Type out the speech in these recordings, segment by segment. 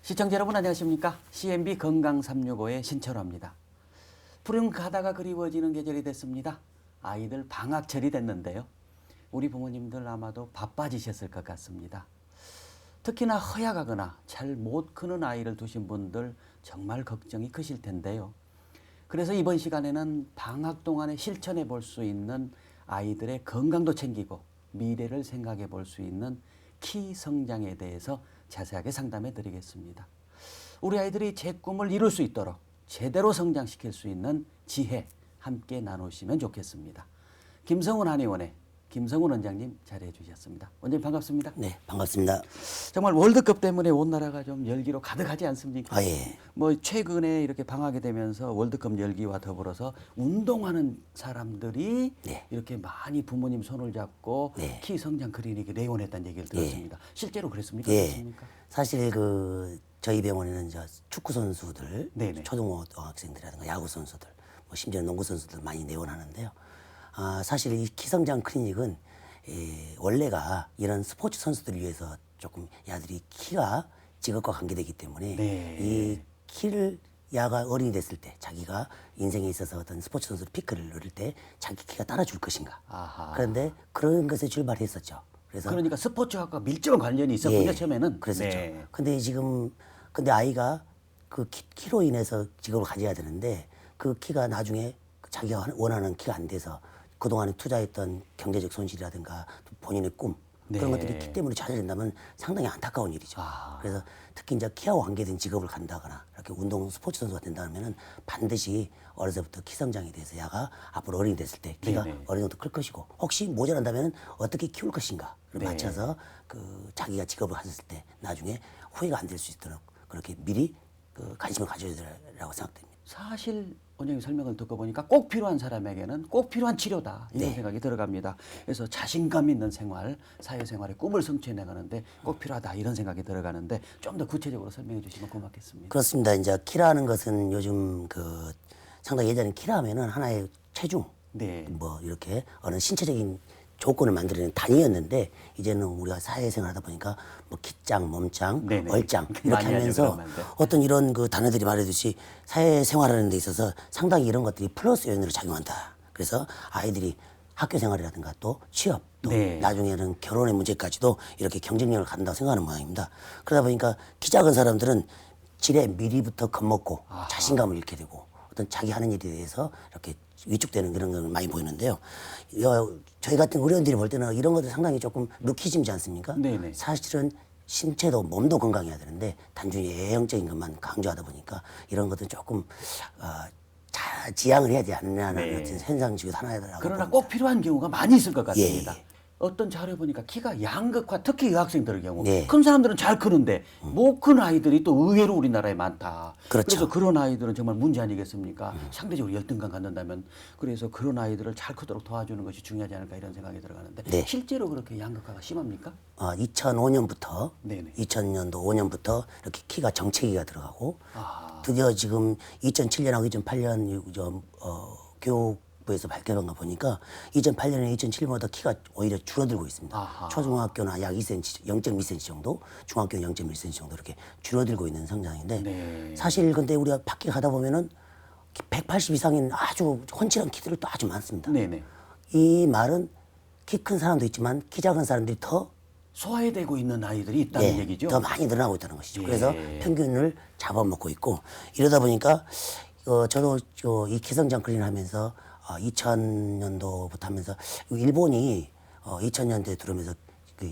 시청자 여러분 안녕하십니까? CNB 건강 365의 신철호입니다. 푸른 바다가 그리워지는 계절이 됐습니다. 아이들 방학철이 됐는데요. 우리 부모님들 아마도 바빠지셨을 것 같습니다. 특히나 허약하거나 잘 못 크는 아이를 두신 분들 정말 걱정이 크실 텐데요. 그래서 이번 시간에는 방학 동안에 실천해 볼 수 있는 아이들의 건강도 챙기고 미래를 생각해 볼 수 있는 키 성장에 대해서 자세하게 상담해 드리겠습니다. 우리 아이들이 제 꿈을 이룰 수 있도록 제대로 성장시킬 수 있는 지혜 함께 나누시면 좋겠습니다. 김성훈 한의원의 김성훈 원장님 자리해 주셨습니다. 원장님 반갑습니다. 네, 반갑습니다. 정말 월드컵 때문에 온 나라가 좀 열기로 가득하지 않습니까? 예. 뭐 최근에 이렇게 방학이 되면서 월드컵 열기와 더불어서 운동하는 사람들이 네. 이렇게 많이 부모님 손을 잡고 네. 키 성장 클리닉에 내원했다는 얘기를 들었습니다. 실제로 그랬습니까? 예. 어떻습니까? 사실 저희 병원에는 축구 선수들, 네네. 초등학생들이라든가 야구 선수들, 뭐 심지어 농구 선수들 많이 내원하는데요. 사실 이 키성장 클리닉은 원래가 이런 스포츠 선수들을 위해서 조금 야들이 키가 직업과 관계되기 때문에 네. 이 키를 야가 어린이 됐을 때 자기가 인생에 있어서 어떤 스포츠 선수로 피크를 누릴 때 자기 키가 따라줄 것인가. 아하. 그런데 그런 것에 출발했었죠. 그래서 그러니까 스포츠학과 밀접한 관련이 있었군요. 처음에는. 그랬었죠. 네. 근데 아이가 그 키로 인해서 직업을 가져야 되는데 그 키가 나중에 자기가 원하는 키가 안 돼서 그동안에 투자했던 경제적 손실이라든가 본인의 꿈 그런 네. 것들이 키 때문에 좌절된다면 상당히 안타까운 일이죠. 그래서 특히 이제 키하고 관계된 직업을 간다거나 이렇게 운동 스포츠 선수가 된다면은 반드시 어려서부터 키 성장에 대해서 야가 앞으로 어른이 됐을 때 키가 네네. 어느 정도 클 것이고 혹시 모자란다면 어떻게 키울 것인가를 네. 맞춰서 자기가 직업을 가졌을 때 나중에 후회가 안 될 수 있도록 그렇게 미리 관심을 가져야 되라고 생각됩니다. 사실 원장님 설명을 듣고 보니까 꼭 필요한 사람에게는 꼭 필요한 치료다 이런 네. 생각이 들어갑니다. 그래서 자신감 있는 생활, 사회생활의 꿈을 성취해 나가는데 꼭 필요하다 이런 생각이 들어가는데 좀 더 구체적으로 설명해 주시면 고맙겠습니다. 그렇습니다. 이제 키라는 것은 요즘 상당히 예전에 키라 하면은 하나의 체중, 네. 뭐 이렇게 어느 신체적인 조건을 만들어내는 단위였는데 이제는 우리가 사회생활 하다 보니까 뭐 키장, 몸장, 네네. 얼장 이렇게 많이 하죠, 하면서 그런 말들. 어떤 이런 단어들이 말하듯이 사회생활하는 데 있어서 상당히 이런 것들이 플러스 요인으로 작용한다. 그래서 아이들이 학교 생활이라든가 또 취업 또 네. 나중에는 결혼의 문제까지도 이렇게 경쟁력을 갖는다고 생각하는 모양입니다. 그러다 보니까 키 작은 사람들은 지레 미리부터 겁먹고 자신감을 잃게 되고 어떤 자기 하는 일에 대해서 이렇게 위축되는 그런 걸 많이 보이는데요. 저희 같은 의료인들이 볼 때는 이런 것도 상당히 조금 루키즘이지 않습니까? 네네. 사실은 신체도 몸도 건강해야 되는데 단순히 외형적인 것만 강조하다 보니까 이런 것도 조금 지양을 해야 되지 않느냐는 네. 어떤 현상 중에 하나라고 그러나 봅니다. 꼭 필요한 경우가 많이 있을 것 같습니다. 예. 어떤 자료 보니까 키가 양극화, 특히 여학생들의 경우 네. 큰 사람들은 잘 크는데 못 큰 아이들이 또 의외로 우리나라에 많다. 그렇죠. 그래서 그런 아이들은 정말 문제 아니겠습니까? 상대적으로 열등감 갖는다면 그래서 그런 아이들을 잘 크도록 도와주는 것이 중요하지 않을까 이런 생각이 들어가는데 네. 실제로 그렇게 양극화가 심합니까? 2005년부터 네네. 2000년도 5년부터 이렇게 키가 정체기가 들어가고 아. 드디어 지금 2007년하고 2008년 교육부에서 발표한 거 보니까 2008년에 2007년보다 키가 오히려 줄어들고 있습니다. 아하. 초중학교나 약 2cm, 0.2cm 정도, 중학교는 0.1cm 정도 이렇게 줄어들고 있는 성장인데 네. 사실 근데 우리가 밖에 가다 보면은 180 이상인 아주 훤칠한 키들이 또 아주 많습니다. 네네. 이 말은 키 큰 사람도 있지만 키 작은 사람들이 더 소외되고 있는 아이들이 있다는 얘기죠. 더 많이 늘어나고 있다는 것이죠. 예. 그래서 평균을 잡아먹고 있고 이러다 보니까 저도 이 키성장 클리닉 하면서 2000년도부터 하면서 일본이 2000년대에 들어오면서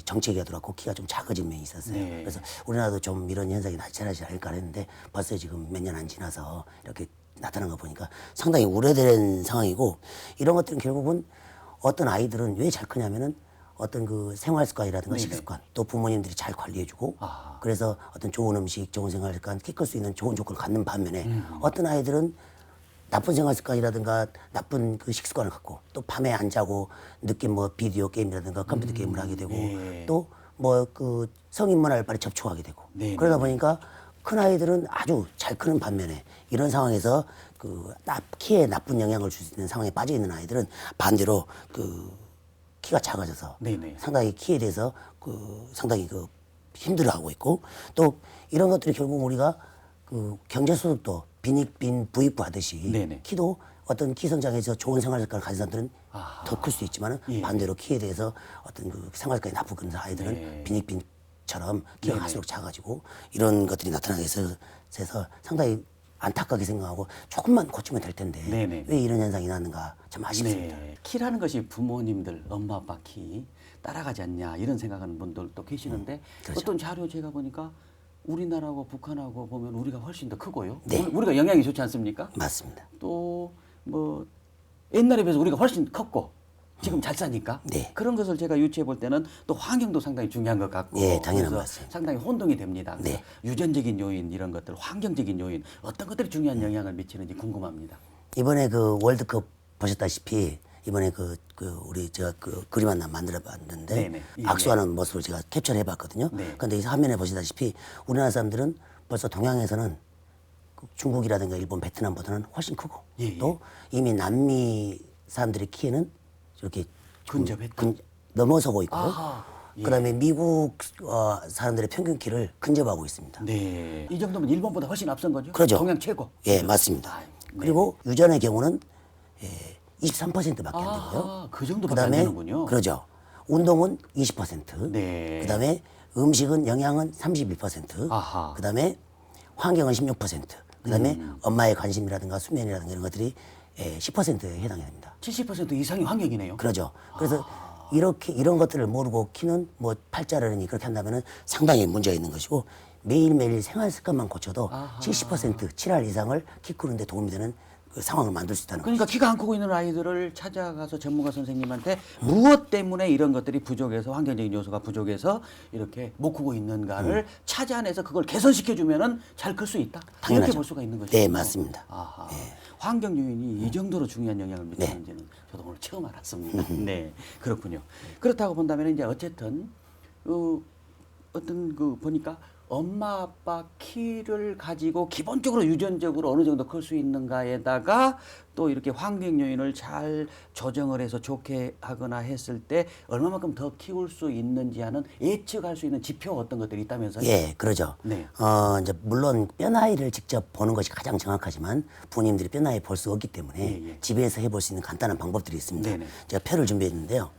정체기가 들어왔고 키가 좀 작아진 면이 있었어요. 네. 그래서 우리나라도 좀 이런 현상이 나타나지 않을까 했는데 벌써 지금 몇 년 안 지나서 이렇게 나타난 거 보니까 상당히 우려되는 상황이고 이런 것들은 결국은 어떤 아이들은 왜 잘 크냐면은 어떤 생활 습관이라든가 네네. 식습관 또 부모님들이 잘 관리해주고 아. 그래서 어떤 좋은 음식, 좋은 생활 습관, 키 클 수 있는 좋은 조건을 갖는 반면에 어떤 아이들은 나쁜 생활 습관이라든가 나쁜 식습관을 갖고 또 밤에 안 자고 늦게 뭐 비디오 게임이라든가 컴퓨터 게임을 하게 되고 예. 또 뭐 성인 문화를 빨리 접촉하게 되고 네네. 그러다 보니까 큰 아이들은 아주 잘 크는 반면에 이런 상황에서 키에 나쁜 영향을 줄 수 있는 상황에 빠져 있는 아이들은 반대로 키가 작아져서 네네. 상당히 키에 대해서 상당히 힘들어하고 있고 또 이런 것들이 결국 우리가 그 경제 소득도 빈익빈 부익부 하듯이 네네. 키도 어떤 키 성장에서 좋은 생활 습관을 가진 사람들은 더 클 수 있지만 예. 반대로 키에 대해서 어떤 그 생활 습관이 나쁜 그런 아이들은 네. 빈익빈처럼 키가 네네. 갈수록 작아지고 이런 것들이 나타나게 해서 상당히 안타깝게 생각하고 조금만 고치면 될 텐데 네네. 왜 이런 현상이 나는가 참 아쉽습니다. 네. 키라는 것이 부모님들, 엄마 아빠 키 따라가지 않냐 이런 생각하는 분들도 계시는데 그렇죠. 어떤 자료 제가 보니까 우리나라하고 북한하고 보면 우리가 훨씬 더 크고요. 네. 우리가 영양이 좋지 않습니까? 맞습니다. 또 뭐 옛날에 비해서 우리가 훨씬 컸고 지금 잘 사니까 네. 그런 것을 제가 유추해 볼 때는 또 환경도 상당히 중요한 것 같고 예, 당연한 그래서 말씀. 상당히 혼동이 됩니다. 그래서 네. 유전적인 요인 이런 것들, 환경적인 요인 어떤 것들이 중요한 영향을 미치는지 궁금합니다. 이번에 그 월드컵 보셨다시피 이번에 우리 제가 그 그림 하나 만들어 봤는데 네네. 예, 악수하는 모습을 제가 캡처를 해봤거든요. 네. 그런데 이 화면에 보시다시피 우리나라 사람들은 벌써 동양에서는 그 중국이라든가 일본, 베트남보다는 훨씬 크고 예, 예. 또 이미 남미 사람들의 키에는 이렇게 근접했다. 넘어서고 있고요. 아하, 예. 그다음에 미국 사람들의 평균 키를 근접하고 있습니다. 네. 이 정도면 일본보다 훨씬 앞선 거죠? 그렇죠. 동양 최고. 예, 맞습니다. 아, 네. 그리고 유전의 경우는 23%밖에 안 되고요. 아, 그 정도밖에 안 되는군요. 그러죠. 운동은 20%. 네. 그다음에 음식은 영양은 31%. 아하. 그다음에 환경은 16%. 그다음에 엄마의 관심이라든가 수면이라든가 이런 것들이 10%에 해당이 됩니다. 70% 이상이 환경이네요. 그러죠. 그래서 이렇게 이런 것들을 모르고 키는 뭐 팔자라느니 그렇게 한다면은 상당히 문제가 있는 것이고 매일매일 생활 습관만 고쳐도 70% 7할 이상을 키 크는데 도움이 되는 그 상황을 만들 수 있다는 거죠. 그러니까 키가 안 크고 있는 아이들을 찾아가서 전문가 선생님한테 무엇 때문에 이런 것들이 부족해서 환경적인 요소가 부족해서 이렇게 못 크고 있는가를 찾아내서 그걸 개선시켜 주면은 잘 클 수 있다. 당연하죠. 이렇게 볼 수가 있는 거죠. 네, 맞습니다. 아하. 환경 요인이 이 정도로 중요한 영향을 미치는지는 저도 오늘 처음 알았습니다. 네, 그렇군요. 그렇다고 본다면 이제 어쨌든 어떤 그 보니까 엄마 아빠 키를 가지고 기본적으로 유전적으로 어느 정도 클 수 있는가에다가 또 이렇게 환경 요인을 잘 조정을 해서 좋게 하거나 했을 때 얼마만큼 더 키울 수 있는지 하는 예측할 수 있는 지표 어떤 것들이 있다면서요? 예, 그러죠. 네. 이제 물론 뼈 나이를 직접 보는 것이 가장 정확하지만 부모님들이 뼈 나이 볼 수 없기 때문에 예. 집에서 해볼 수 있는 간단한 방법들이 있습니다. 네네. 제가 표를 준비했는데요.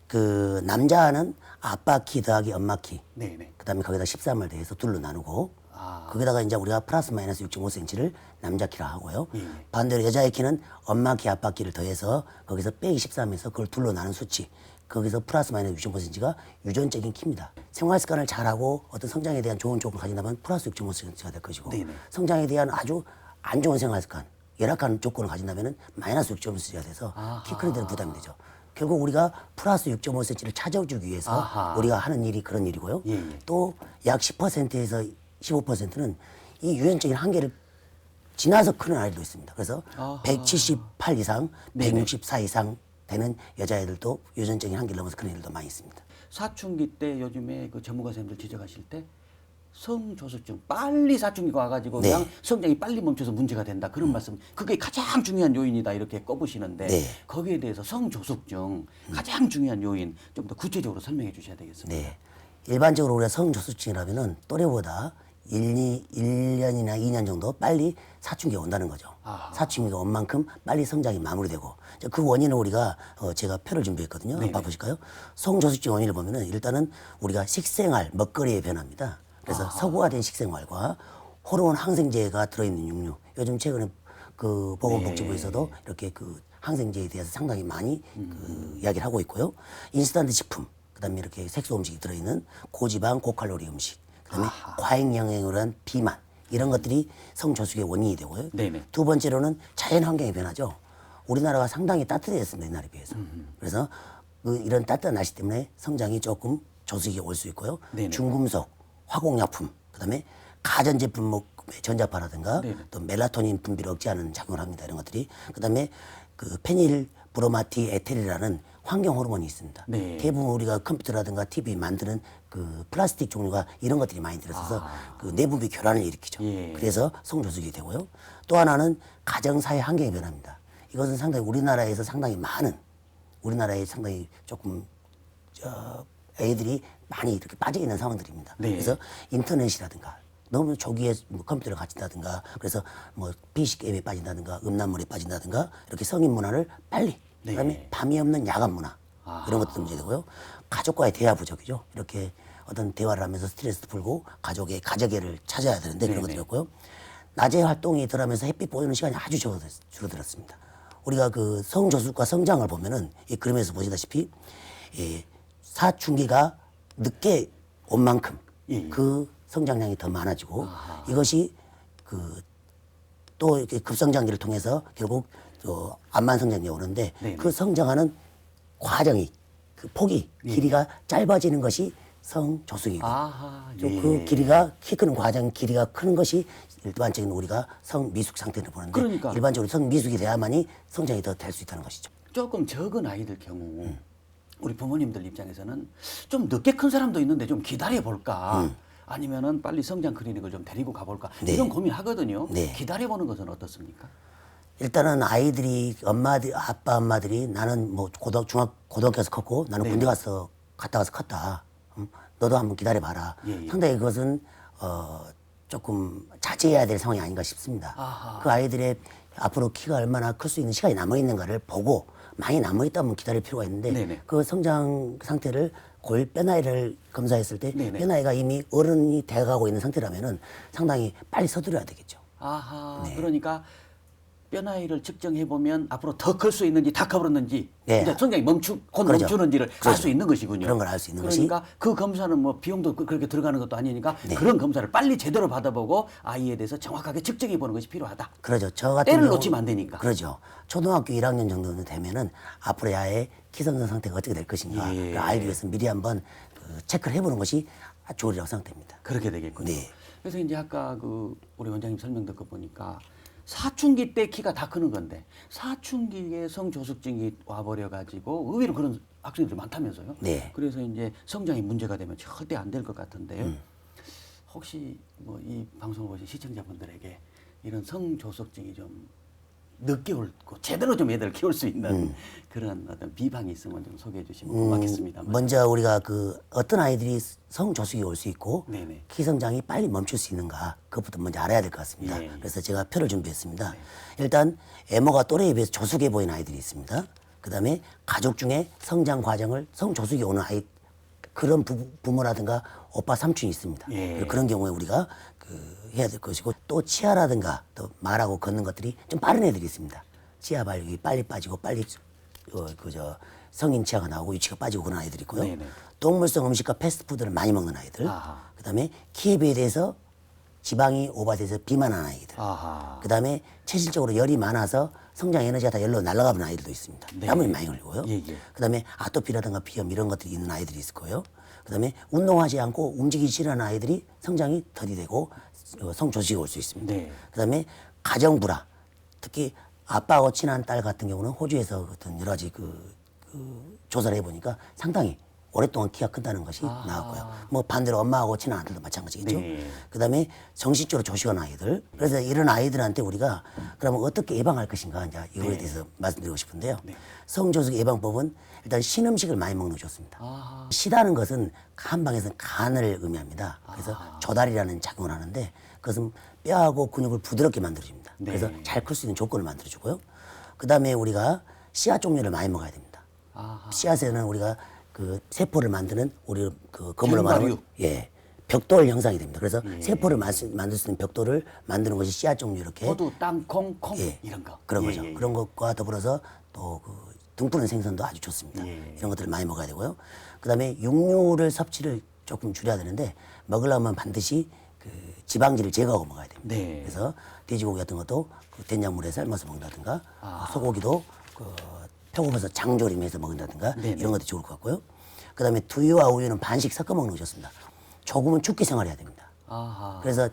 그 남자는 아빠 키 더하기 엄마 키, 네네. 그다음에 거기다 13을 더해서 둘로 나누고 아. 거기다가 이제 우리가 플러스 마이너스 6.5cm를 남자 키라 하고요. 예. 반대로 여자의 키는 엄마 키, 아빠 키를 더해서 거기서 빼기 13에서 그걸 둘로 나눈 수치. 거기서 플러스 마이너스 6.5cm가 유전적인 키입니다. 생활 습관을 잘하고 어떤 성장에 대한 좋은 조건을 가진다면 플러스 6.5cm가 될 것이고 네네. 성장에 대한 아주 안 좋은 생활 습관, 열악한 조건을 가진다면 마이너스 6.5cm가 돼서 키 크는 데는 부담이 되죠. 결국 우리가 플러스 6.5cm를 찾아주기 위해서 아하. 우리가 하는 일이 그런 일이고요. 예, 예. 또 약 10%에서 15%는 이 유전적인 한계를 지나서 크는 아이들도 있습니다. 그래서 아하. 178 이상, 네네. 164 이상 되는 여자애들도 유전적인 한계를 넘어서 크는 애들도 많이 있습니다. 사춘기 때 요즘에 그 전문가 선생님들 지적하실 때 성조숙증 빨리 사춘기가 와가지고 네. 그냥 성장이 빨리 멈춰서 문제가 된다 그런 말씀 그게 가장 중요한 요인이다 이렇게 꼽으시는데 네. 거기에 대해서 성조숙증 가장 중요한 요인 좀 더 구체적으로 설명해 주셔야 되겠습니다. 네. 일반적으로 우리가 성조숙증이라면은 또래보다 1년이나 2년 정도 빨리 사춘기가 온다는 거죠. 아하. 사춘기가 온 만큼 빨리 성장이 마무리되고 그 원인을 우리가 제가 표를 준비했거든요. 네네. 한번 보실까요? 성조숙증 원인을 보면은 일단은 우리가 식생활, 먹거리의 변화입니다. 그래서 서구화된 식생활과 호르몬 항생제가 들어있는 육류. 요즘 최근에 그 보건복지부에서도 이렇게 그 항생제에 대해서 상당히 많이 그 이야기를 하고 있고요. 인스턴트 식품, 그다음에 이렇게 색소 음식이 들어있는 고지방, 고칼로리 음식, 그다음에 과잉 영양으로 한 비만 이런 것들이 성조숙의 원인이 되고요. 네네. 두 번째로는 자연 환경의 변화죠. 우리나라가 상당히 따뜻해졌습니다, 옛날에 비해서. 그래서 이런 따뜻한 날씨 때문에 성장이 조금 조숙이 올 수 있고요. 네네. 중금속, 화공약품, 그다음에 가전제품 뭐 전자파라든가 네네. 또 멜라토닌 분비를 억제하는 작용을 합니다. 이런 것들이. 그다음에 그 페닐 브로마티 에테르라는 환경 호르몬이 있습니다. 네. 대부분 우리가 컴퓨터라든가 TV 만드는 그 플라스틱 종류가 이런 것들이 많이 들어서서 그 내분비 교란을 일으키죠. 예. 그래서 성조숙이 되고요. 또 하나는 가정사회 환경의 변화입니다. 이것은 상당히 우리나라에서 상당히 많은 우리나라에 상당히 조금 애들이 많이 이렇게 빠져 있는 상황들입니다. 네. 그래서 인터넷이라든가 너무 조기에 뭐 컴퓨터를 갖춘다든가 그래서 뭐 비식 앱에 빠진다든가 음란물에 빠진다든가 이렇게 성인 문화를 빨리 네. 그다음에 밤이 없는 야간 문화 이런 것도 문제되고요. 가족과의 대화 부족이죠. 이렇게 어떤 대화를 하면서 스트레스 풀고 가족애를 찾아야 되는데 그런 네네. 것들이었고요. 낮에 활동이 들어가면서 햇빛 보이는 시간이 아주 줄어들었습니다. 우리가 그 성조숙과 성장을 보면은 이 그림에서 보시다시피 이 사춘기가 늦게 온 만큼 예. 그 성장량이 더 많아지고 이것이 그 또 이렇게 급성장기를 통해서 결국 또 암만 성장이 오는데 네네. 그 성장하는 과정이 그 폭이 길이가 짧아지는 것이 성조숙이고 아하, 또 예. 그 길이가 키 크는 과정 길이가 크는 것이 일반적인 우리가 성미숙 상태를 보는데 그러니까. 일반적으로 성미숙이 돼야만이 성장이 더 될 수 있다는 것이죠. 조금 적은 아이들 경우 우리 부모님들 입장에서는 좀 늦게 큰 사람도 있는데 좀 기다려 볼까 아니면은 빨리 성장 클리닉을 좀 데리고 가볼까 네. 이런 고민 하거든요. 네. 기다려 보는 것은 어떻습니까? 일단은 아이들이 아빠 엄마들이 나는 뭐 고등학교에서 컸고 나는 네. 군대 갔다 와서 컸다. 너도 한번 기다려봐라. 예, 예. 상당히 그것은 조금 자제해야 될 상황이 아닌가 싶습니다. 아하. 그 아이들의 앞으로 키가 얼마나 클 수 있는 시간이 남아 있는가를 보고 많이 남아 있다면 기다릴 필요가 있는데 네네. 그 성장 상태를 뼈나이를 검사했을 때 네네. 뼈나이가 이미 어른이 돼가고 있는 상태라면은 상당히 빨리 서두려야 되겠죠. 아하, 네. 그러니까 뼈 나이를 측정해 보면 앞으로 더 클 수 있는지 다 커버렸는지 네. 이제 성장이 곧 그러죠. 멈추는지를 알 그러죠. 수 있는 것이군요. 그런 걸 알 수 있는 그러니까 그 검사는 뭐 비용도 그렇게 들어가는 것도 아니니까 네. 그런 검사를 빨리 제대로 받아보고 아이에 대해서 정확하게 측정해 보는 것이 필요하다. 그러죠. 저 같은 때를 경우 놓치면 안 되니까. 그러죠. 초등학교 1학년 정도는 되면은 앞으로 야의 키성장 상태가 어떻게 될 것인가 예. 를 알기 위해서 미리 한번 그 체크를 해보는 것이 좋으리라고 생각됩니다. 그렇게 되겠군요. 네. 그래서 이제 아까 그 우리 원장님 설명 듣고 보니까 사춘기 때 키가 다 크는 건데 사춘기에 성조숙증이 와버려 가지고 의외로 그런 학생들이 많다면서요. 네. 그래서 이제 성장이 문제가 되면 절대 안 될 것 같은데요. 혹시 뭐 이 방송을 보신 시청자분들에게 이런 성조숙증이 좀 늦게 올고 제대로 좀 애들 키울 수 있는 그런 어떤 비방이 있으면 좀 소개해 주시면 고맙겠습니다. 먼저 우리가 그 어떤 아이들이 성조숙이 올 수 있고 네네. 키 성장이 빨리 멈출 수 있는가 그것부터 먼저 알아야 될 것 같습니다. 예. 그래서 제가 표를 준비했습니다. 일단 애모가 또래에 비해서 조숙해 보이는 아이들이 있습니다. 그다음에 가족 중에 성장 과정을 성조숙이 오는 아이 그런 부모라든가 오빠 삼촌이 있습니다. 예. 그런 경우에 우리가 해야 될 것이고 또 치아라든가 또 말하고 걷는 것들이 좀 빠른 애들이 있습니다. 치아 발육이 빨리 빠지고 빨리 성인 치아가 나오고 유치가 빠지고 그런 아이들이 있고요. 네네. 동물성 음식과 패스트푸드를 많이 먹는 아이들. 아하. 그다음에 키에 비해서 지방이 오버돼서 비만한 아이들. 아하. 그다음에 체질적으로 열이 많아서 성장 에너지가 다 열로 날아가는 아이들도 있습니다. 네. 땀을 많이 흘리고요. 예, 예. 그다음에 아토피라든가 비염 이런 것들이 있는 아이들이 있을 거예요. 그다음에 운동하지 않고 움직이기 싫어하는 아이들이 성장이 더디되고 성조직이 올 수 있습니다. 네. 그다음에 가정 불화, 특히 아빠하고 친한 딸 같은 경우는 호주에서 어떤 여러 가지 조사를 해보니까 상당히 오랫동안 키가 큰다는 것이 나왔고요. 뭐 반대로 엄마하고 친한 아들도 마찬가지겠죠. 네. 그다음에 정신적으로 조시한 아이들. 그래서 이런 아이들한테 우리가 그러면 어떻게 예방할 것인가 이제 이거에 대해서 말씀드리고 싶은데요. 성조숙 예방법은 일단 신음식을 많이 먹는 게 좋습니다. 시다는 것은 한방에서는 간을 의미합니다. 그래서 조달이라는 작용을 하는데 그것은 뼈하고 근육을 부드럽게 만들어줍니다. 네. 그래서 잘 클 수 있는 조건을 만들어주고요. 그다음에 우리가 씨앗 종류를 많이 먹어야 됩니다. 아하. 씨앗에는 우리가 그 세포를 만드는 우리 그 건물로 견과류. 말하면 벽돌 형상이 됩니다. 그래서 세포를 만들 수 있는 벽돌을 만드는 것이 씨앗 종류 이렇게 호두, 땅, 콩 예, 이런 거. 그런 예, 거죠. 예, 예. 그런 것과 더불어서 또 그 등푸른 생선도 아주 좋습니다. 예. 이런 것들을 많이 먹어야 되고요. 그다음에 육류를 섭취를 조금 줄여야 되는데 먹으려면 반드시 그 지방질을 제거하고 먹어야 됩니다. 네. 그래서 돼지고기 같은 것도 그 된장물에 삶아서 먹는다든가 소고기도 표고버섯 장조림해서 먹는다든가 네네. 이런 것도 좋을 것 같고요. 그다음에 두유와 우유는 반씩 섞어 먹는 게 좋습니다. 조금은 죽기 생활해야 됩니다. 아하. 그래서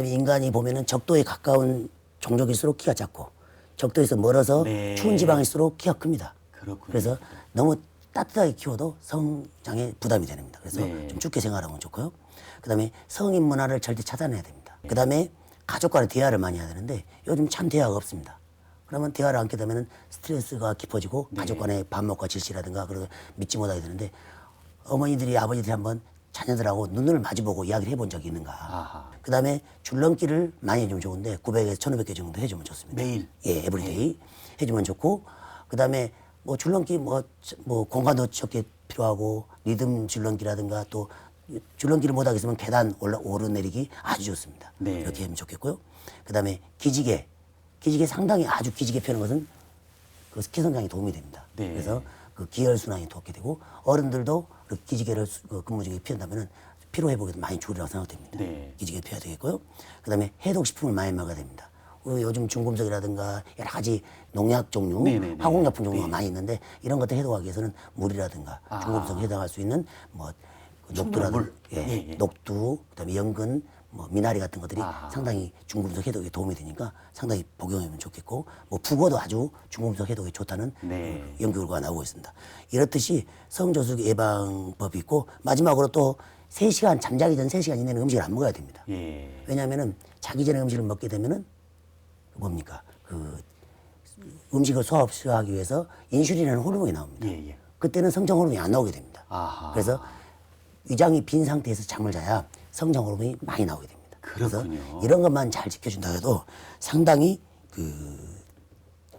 인간이 보면은 적도에 가까운 종족일수록 키가 작고 적도에서 멀어서 네. 추운 지방일수록 키가 큽니다. 그렇군요. 그래서 너무 따뜻하게 키워도 성장에 부담이 됩니다. 그래서 네. 좀 춥게 생활하면 좋고요. 그다음에 성인 문화를 절대 차단해야 됩니다. 그다음에 가족과의 대화를 많이 해야 되는데 요즘 참 대화가 없습니다. 그러면 대화를 않게 되면 스트레스가 깊어지고 가족 간의 반목과 질시라든가 그래서 믿지 못하게 되는데 어머니들이 아버지들이 한번 자녀들하고 눈을 마주보고 이야기를 해본 적이 있는가. 아하. 그다음에 줄넘기를 많이 해주면 좋은데 900에서 1500개 정도 해주면 좋습니다. 매일? 예, 에브리데이 해주면 좋고, 그다음에 뭐 줄넘기 뭐 공간도 적게 필요하고 리듬 줄넘기라든가 또 줄넘기를 못하겠으면 계단 오르내리기 아주 좋습니다. 네. 이렇게 하면 좋겠고요. 그다음에 기지개 상당히 아주 기지개 펴는 것은 그 키 성장에 도움이 됩니다. 네. 그래서 그 기혈 순환이 돕게 되고 어른들도 그 기지개를 근무적에 피운다면은 피로 회복에도 많이 좋으리라고 생각됩니다. 네. 기지개 펴야 되겠고요. 그다음에 해독 식품을 많이 먹어야 됩니다. 요즘 중금속이라든가 여러 가지 농약 종류, 네네네. 화공약품 종류가 네. 많이 있는데 이런 것들 해독하기 위해서는 물이라든가 중금속 해독할 수 있는 뭐 충분한 녹두라든가 물. 예, 예. 녹두, 그다음에 연근, 뭐 미나리 같은 것들이 아하. 상당히 중금속 해독에 도움이 되니까 상당히 복용하면 좋겠고, 뭐 북어도 아주 중금속 해독에 좋다는 네. 그 연구 결과가 나오고 있습니다. 이렇듯이 성저숙 예방법이 있고, 마지막으로 또 3시간 잠자기 전 3시간 이내는 음식을 안 먹어야 됩니다. 예. 왜냐하면은 자기 전에 음식을 먹게 되면은 뭡니까 그 음식을 소화하기 위해서 인슐린이라는 호르몬이 나옵니다. 예, 예. 그때는 성장 호르몬이 안 나오게 됩니다. 아하. 그래서 위장이 빈 상태에서 잠을 자야 성장 호르몬이 많이 나오게 됩니다. 그렇군요. 그래서 이런 것만 잘 지켜준다 해도 상당히 그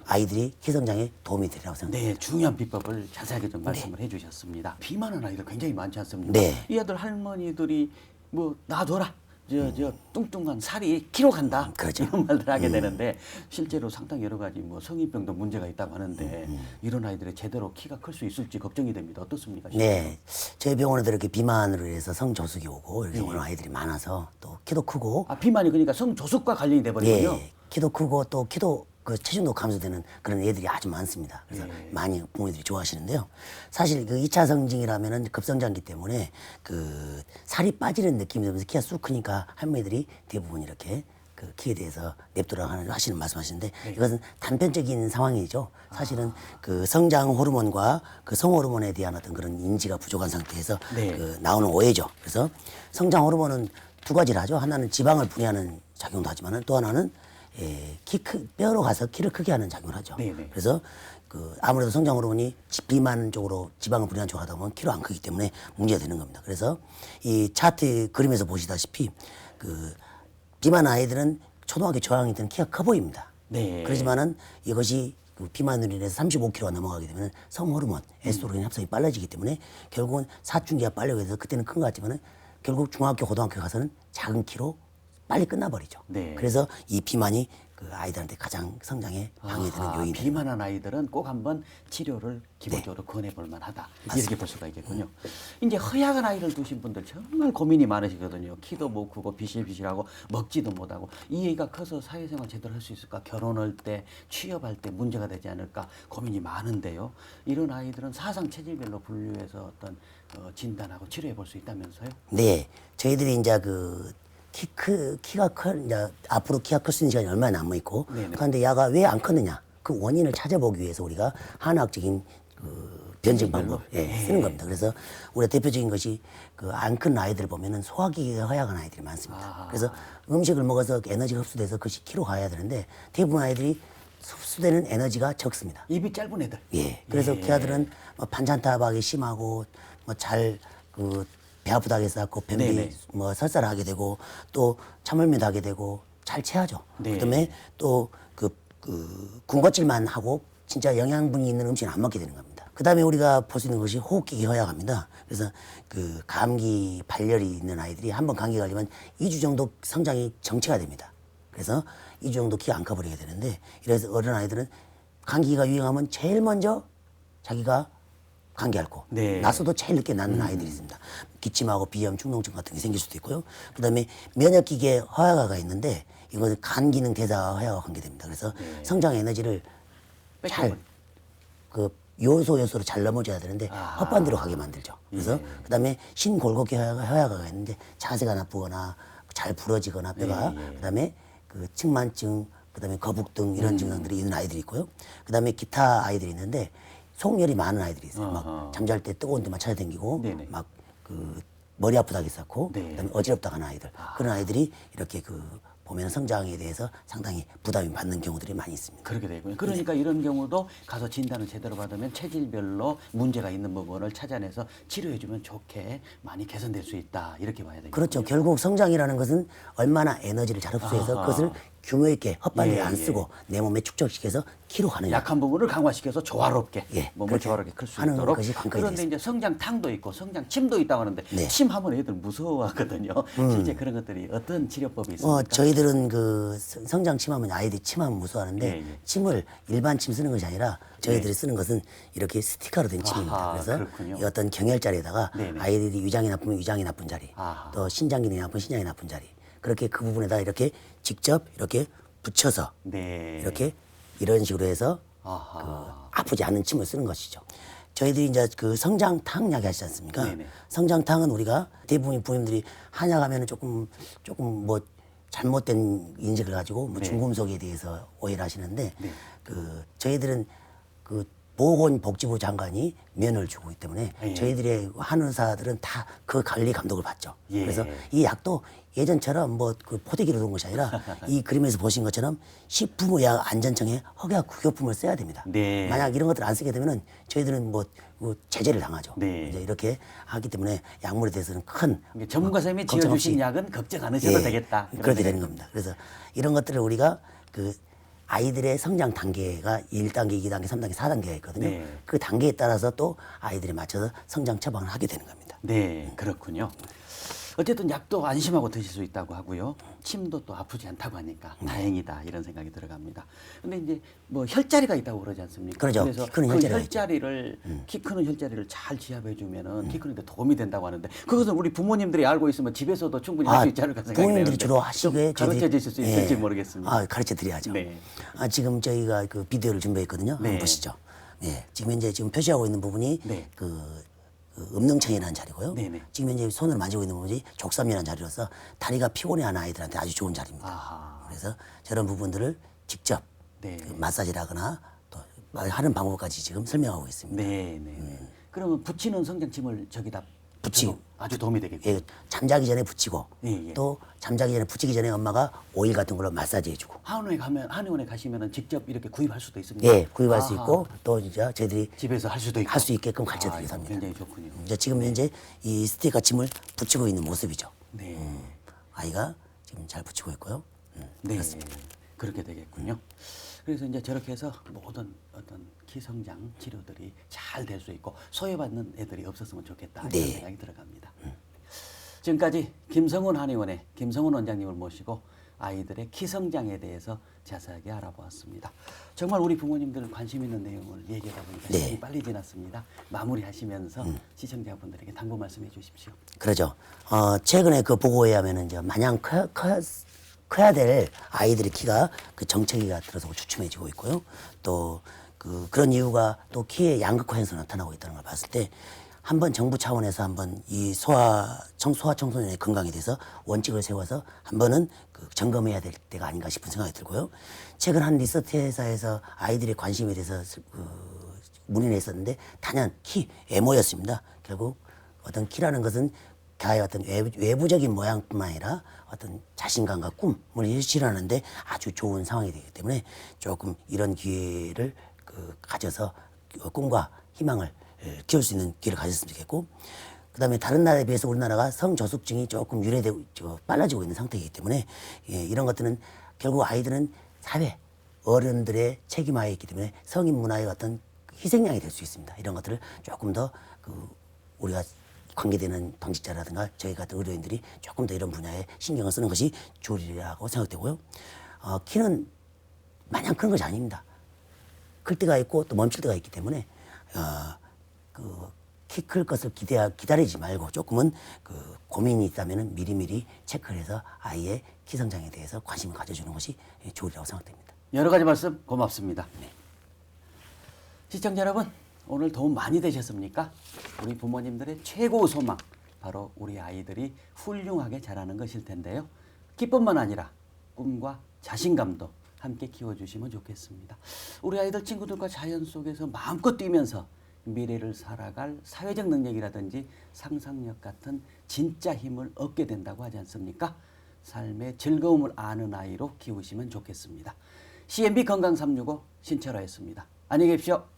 아이들이 키 성장에 도움이 되리라고 생각합니다. 네, 중요한 비법을 자세하게 좀 말씀을 해주셨습니다. 비만한 아이들 굉장히 많지 않습니까? 네. 이 아들 할머니들이 뭐 놔둬라. 저 뚱뚱한 살이 키로 간다. 그렇죠. 이런 말들 하게 되는데 실제로 상당히 여러 가지 뭐 성인병도 문제가 있다고 하는데 이런 아이들이 제대로 키가 클 수 있을지 걱정이 됩니다. 어떻습니까? 네, 저희 병원에도 이렇게 비만으로 인해서 성저숙이 오고 이렇게 오는 아이들이 많아서 또 키도 크고, 아, 비만이 그러니까 성조숙과 관련이 돼버리군요. 예, 키도 크고 또 키도 그 체중도 감소되는 그런 애들이 아주 많습니다. 그래서 많이 부모님들이 좋아하시는데요. 사실 그 2차 성징이라면은 급성장기 때문에 그 살이 빠지는 느낌이 들면서 키가 쑥 크니까 할머니들이 대부분 이렇게 그 키에 대해서 냅두라고 하시는 말씀하시는데, 이것은 단편적인 상황이죠. 사실은 그 성장 호르몬과 그 성 호르몬에 대한 어떤 그런 인지가 부족한 상태에서 네. 그 나오는 오해죠. 그래서 성장 호르몬은 두 가지를 하죠. 하나는 지방을 분해하는 작용도 하지만은 또 하나는 뼈로 가서 키를 크게 하는 작용을 하죠. 네네. 그래서 그 아무래도 성장 호르몬이 비만 쪽으로 지방을 분해하는 쪽으로 하다 보면 키로 안 크기 때문에 문제가 되는 겁니다. 그래서 이 차트 그림에서 보시다시피 그 비만 아이들은 초등학교 저학년 때는 키가 커 보입니다. 네. 그렇지만은 이것이 그 비만으로 인해서 35kg가 넘어가게 되면 성호르몬, 에스트로겐 합성이 빨라지기 때문에 결국은 사춘기가 빨리 돼서 그때는 큰 것 같지만은 결국 중학교, 고등학교 가서는 작은 키로 빨리 끝나버리죠. 네. 그래서 이 비만이 그 아이들한테 가장 성장에 방해되는 아하, 요인입니다. 비만한 아이들은 꼭 한번 치료를 기본적으로 권해볼 만하다. 이렇게 볼 수가 있겠군요. 이제 허약한 아이를 두신 분들 정말 고민이 많으시거든요. 키도 못 크고 비실비실하고 먹지도 못하고 이 애가 커서 사회생활 제대로 할 수 있을까? 결혼할 때, 취업할 때 문제가 되지 않을까? 고민이 많은데요. 이런 아이들은 사상 체질별로 분류해서 어떤 진단하고 치료해 볼 수 있다면서요? 네, 저희들이 이제 그 키가 이제 앞으로 키가 클 수 있는 시간이 얼마나 남아 있고, 네네. 그런데 야가 왜 안 컸느냐 그 원인을 찾아보기 위해서 우리가 한의학적인 그 변증 방법 쓰는 겁니다. 그래서 우리가 대표적인 것이 그 안 큰 아이들 보면은 소화기가 허약한 아이들이 많습니다. 아하. 그래서 음식을 먹어서 에너지가 흡수돼서 그것이 키로 가야 되는데 대부분 아이들이 흡수되는 에너지가 적습니다. 입이 짧은 애들. 예. 그래서 그 아들은 뭐 반찬타박이 심하고 뭐 잘 그 배 아프다고 해서 변비 네네. 뭐 설사를 하게 되고 또 참을미도 하게 되고 잘 체하죠. 네. 그다음에 또 그 군것질만 하고 진짜 영양분이 있는 음식은 안 먹게 되는 겁니다. 그다음에 우리가 볼 수 있는 것이 호흡기가 허약합니다. 그래서 그 감기 발열이 있는 아이들이 한번 감기 걸리면 2주 정도 성장이 정체가 됩니다. 그래서 2주 정도 키가 안 커버리게 되는데, 이래서 어린 아이들은 감기가 유행하면 제일 먼저 자기가 감기 앓고 네. 나서도 제일 늦게 낫는 아이들이 있습니다. 기침하고 비염, 축농증 같은 게 생길 수도 있고요. 그다음에 면역기계 허약화가 있는데 이것은 간 기능 대사 허약과 관계됩니다. 그래서 성장 에너지를 잘 그 요소로 잘 넘어져야 되는데 헛반대로 가게 만들죠. 그래서 그다음에 신골격계 허약화가 있는데 자세가 나쁘거나 잘 부러지거나 뼈가 그다음에 그 측만증, 그다음에 거북등 이런 증상들이 있는 아이들이 있고요. 그다음에 기타 아이들이 있는데 속열이 많은 아이들이 있어요. 막 잠잘 때 뜨거운 데만 찾아다니고 네네. 막 그 머리 아프다고 했었고 네. 그다음에 어지럽다 하는 아이들, 그런 아이들이 이렇게 그 보면 성장에 대해서 상당히 부담이 받는 경우들이 많이 있습니다. 그렇게 되고요. 그러니까 이런 경우도 가서 진단을 제대로 받으면 체질별로 문제가 있는 부분을 찾아내서 치료해주면 좋게 많이 개선될 수 있다. 이렇게 봐야 되겠죠. 그렇죠. 결국 성장이라는 것은 얼마나 에너지를 잘 흡수해서 아하. 그것을 규모 있게 헛발질 예, 안 예. 쓰고 내 몸에 축적시켜서 키로 가느냐. 약한 부분을 강화시켜서 조화롭게 예, 몸을 그렇게 조화롭게 클 수 하는 있도록. 것이 관건이 그런데 되겠습니다. 이제 성장탕도 있고 성장침도 있다고 하는데 네. 침 하면 애들 무서워하거든요. 실제 그런 것들이 어떤 치료법이 있습니까? 저희들은 그 성장 침하면 아이들이 침하면 무서워하는데 예, 예. 침을 일반 침 쓰는 것이 아니라 저희들이 쓰는 것은 이렇게 스티커로 된 침입니다. 아하, 그래서 그렇군요. 이 어떤 경혈자리에다가 네네. 아이들이 위장이 나쁘면 위장이 나쁜 자리, 아하. 또 신장 기능이 나쁘면 신장이 나쁜 자리, 그렇게 그 부분에다 이렇게 직접 이렇게 붙여서 네. 이렇게 이런 식으로 해서 아하. 아프지 않은 침을 쓰는 것이죠. 저희들이 이제 그 성장탕 약이 하시지 않습니까? 네네. 성장탕은 우리가 대부분 부모님들이 한약 하면은 조금 뭐 잘못된 인식을 가지고 뭐 네. 중금속에 대해서 오해를 하시는데 네. 그 저희들은 그 보건복지부 장관이 면을 주고 있기 때문에 예. 저희들의 한의사들은 다 그 관리 감독을 받죠. 예. 그래서 이 약도 예전처럼 뭐 그 포대기로 든 것이 아니라 이 그림에서 보신 것처럼 식품의약안전청에 허가 구효품을 써야 됩니다. 네. 만약 이런 것들을 안 쓰게 되면은 저희들은 뭐 제재를 당하죠. 네. 이제 이렇게 하기 때문에 약물에 대해서는 큰 이게 전문가 선생님이 걱정 지어주신 없이 약은 걱정 안 하셔도 되겠다. 그렇게 되는 겁니다. 그래서 이런 것들을 우리가 그 아이들의 성장 단계가 1단계, 2단계, 3단계, 4단계가 있거든요. 네. 그 단계에 따라서 또 아이들에 맞춰서 성장 처방을 하게 되는 겁니다. 네, 그렇군요. 어쨌든 약도 안심하고 드실 수 있다고 하고요. 침도 또 아프지 않다고 하니까 다행이다 이런 생각이 들어갑니다. 근데 이제 뭐 혈자리가 있다고 그러지 않습니까? 그러죠. 그래서 키 크는 그 혈자리가 혈자리를 키 크는 혈자리를 잘 지압해 주면은 키 크는데 도움이 된다고 하는데 그것은 우리 부모님들이 알고 있으면 집에서도 충분히 할 수 있지 않을까 생각이 부모님들이 되는데 주로 하시기에 좀 가르쳐 주실 수 있을지 예. 모르겠습니다. 가르쳐 드려야죠. 네. 지금 저희가 그 비디오를 준비했거든요. 네. 한번 보시죠. 예. 지금 현재 표시하고 있는 부분이 네. 그 음능청이라는 자리고요. 네네. 지금 현재 손을 만지고 있는 부분이 족삼이라는 자리로서 다리가 피곤해하는 아이들한테 아주 좋은 자리입니다. 아하. 그래서 저런 부분들을 직접 네. 그 마사지를 하거나 또 하는 방법까지 지금 설명하고 있습니다. 네, 네. 그러면 붙이는 성장침을 저기다 붙이고. 붙여도 아주 도움이 되겠고. 예, 잠자기 전에 붙이고 예, 예. 또 잠자기 전에 붙이기 전에 엄마가 오일 같은 걸로 마사지해주고 한의원에 가시면은 직접 이렇게 구입할 수도 있습니다. 예, 구입할 수 아하. 있고 또 이제 저희들이 집에서 할 수도 있고. 할 수 있게끔 가르쳐 드리기도 이거 합니다. 굉장히 좋군요. 이제 지금 현재 이 스티커 침을 붙이고 있는 모습이죠. 네. 아이가 지금 잘 붙이고 있고요. 네. 그렇게 되겠군요. 그래서 이제 저렇게 해서 모든 어떤 기성장 치료들이 잘 될 수 있고 소외받는 애들이 없었으면 좋겠다. 네. 이런 생각이 들어갑니다. 지금까지 김성훈 한의원의 김성훈 원장님을 모시고 아이들의 키성장에 대해서 자세하게 알아보았습니다. 정말 우리 부모님들 관심 있는 내용을 얘기하다 보니까 네. 시간이 빨리 지났습니다. 마무리하시면서 시청자분들에게 당부 말씀해 주십시오. 그러죠. 최근에 그 보고에 의하면은 이제 마냥 커야 될 아이들의 키가 그 정체기가 들어서 주춤해지고 있고요. 또 그런 이유가 또 키의 양극화 현상이 나타나고 있다는 걸 봤을 때 한번 정부 차원에서 한번 이 소아청소년의 건강에 대해서 원칙을 세워서 한번은 그 점검해야 될 때가 아닌가 싶은 생각이 들고요. 최근 한 리서치 회사에서 아이들의 관심에 대해서 문의를 했었는데 단연 키, 외모였습니다. 결국 어떤 키라는 것은 가의 어떤 외부적인 모양뿐만 아니라 어떤 자신감과 꿈을 실현하는데 아주 좋은 상황이 되기 때문에 조금 이런 기회를 가져서 꿈과 희망을 키울 수 있는 기회를 가졌으면 좋겠고, 그다음에 다른 나라에 비해서 우리나라가 성저숙증이 조금 빨라지고 있는 상태이기 때문에 이런 것들은 결국 아이들은 사회 어른들의 책임하에 있기 때문에 성인 문화의 어떤 희생양이 될 수 있습니다. 이런 것들을 조금 더 우리가 관계되는 당직자라든가 저희 같은 의료인들이 조금 더 이런 분야에 신경을 쓰는 것이 좋으리라고 생각되고요. 키는 마냥 큰 것이 아닙니다. 클 때가 있고 또 멈출 때가 있기 때문에 키 클 것을 기다리지 말고 조금은 고민이 있다면 미리미리 체크를 해서 아이의 키 성장에 대해서 관심을 가져주는 것이 좋으리라고 생각됩니다. 여러 가지 말씀 고맙습니다. 시청자 여러분, 오늘 도움 많이 되셨습니까? 우리 부모님들의 최고 소망, 바로 우리 아이들이 훌륭하게 자라는 것일 텐데요. 기쁨만 아니라 꿈과 자신감도 함께 키워주시면 좋겠습니다. 우리 아이들 친구들과 자연 속에서 마음껏 뛰면서 미래를 살아갈 사회적 능력이라든지 상상력 같은 진짜 힘을 얻게 된다고 하지 않습니까? 삶의 즐거움을 아는 아이로 키우시면 좋겠습니다. CNB 건강 365 신철아였습니다. 안녕히 계십시오.